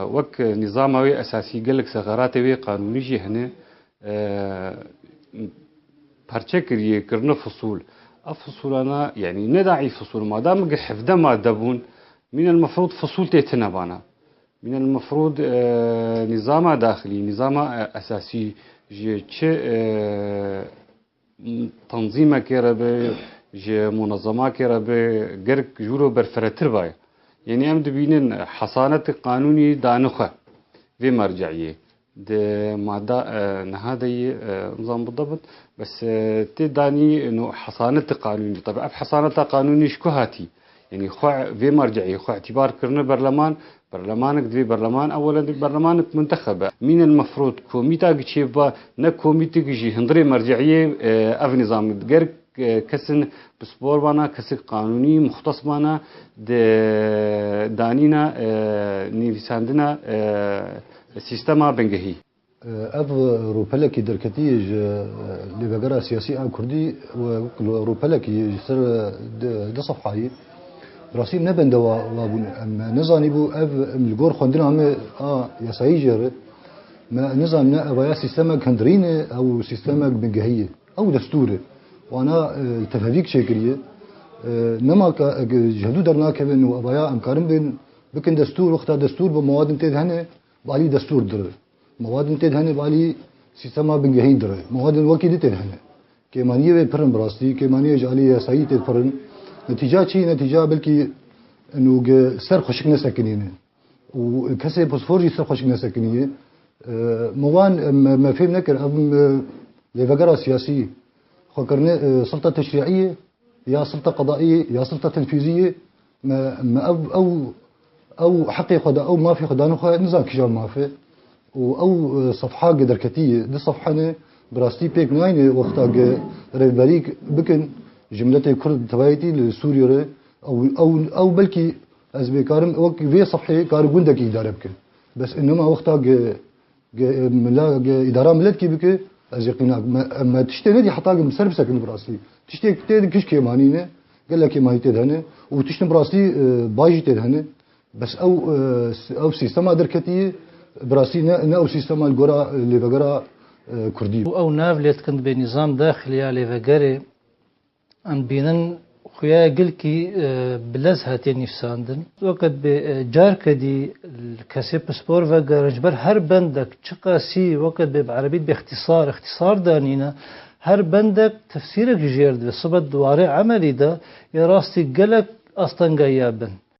وك نظامي أساسي قالك ثغراتي قانوني جي هنا برشكريه كرنا فصول الفصول أنا يعني ندعي فصول ما دام حفظ ما دبون من المفروض فصول تتنبانا من المفروض نظام داخلي نظام أساسي جي تنظيم كربه جي منظمة كربه جرك جورو برفرتر باي يعني أم دبينن حصانة قانوني دانخة في مرجعية ده مادة نهادي نظام بالضبط بس تداني إنه حصانة قانوني طبعا حصانة قانوني شكوهاتي يعني خو في مرجعية خو اعتبار كرنا برلمانك دي برلمان أولا دي برلمانك منتخبة مين المفروض كوميتا جيبا نكوميتا جي هندري مرجعية أف نظام غير كسن بسبور بانا كسر قانوني مختص بانا دانينا نيفساندنا سيستما بنجهي اف روبلكي دركتي لبقرا سياسي كردي وروبلكي سر ده صفحاي راسيم نبند وابون نظامي بو اف الجور خوندنا هم يسعي جر ما نظامنا ابا سيستما كندرين او سيستما بنجهيه او دستوري وانا تفهيك شكليه نما جهدو درنا كبن وابايا امكارم بين بكن دستور وقت دستور بمواد انتهت هنا بالي دستور در مواد انتهت هنا بالي سيستما بنجهين در مواد الوكيل انتهت هنا كمانيه برن براستي كمانيه جاليه سعيد الفرن نتيجه شيء نتيجه بلكي انه سر خشك نسكنين وكسي بوسفوري سر خشك نسكنيه موان ما فهم نكر لفقرة سياسية خكرنا سلطة تشريعية يا سلطة قضائية يا سلطة تنفيذية ما أو حقي خدا أو ما في خدا نخا نظام كجال ما في أو صفحة قدر كتية دي صفحة براستي بيك ناين وقتا ريباريك بكن جملة كرد تبايتي لسوريا أو بلكي از بكارم وقت في صفحة كار جندك إدارة بكن بس إنما وقتا ملا إدارة ملت كي بك از يقينك ما تشتي ندي حتى مسرب سكن براسي تشتي تد كش كيمانينه قال لك ما يتدهنه وتشتي براسي باجي تدهنه بس او سيستم دركتي براسي نا او سيستم الجورا اللي بقرا كردي او نافلت كنت بنظام داخلي على فقري ان بينن خويا قلكي بلزهة نفساندن وقت بجار كدي الكاسيب سبور وقرجبر هر بندك تشقاسي وقت بعربي باختصار دانينا هر بندك تفسيرك جيرد بصبت دواري عملي ده يراستي قلق اصلا قيابن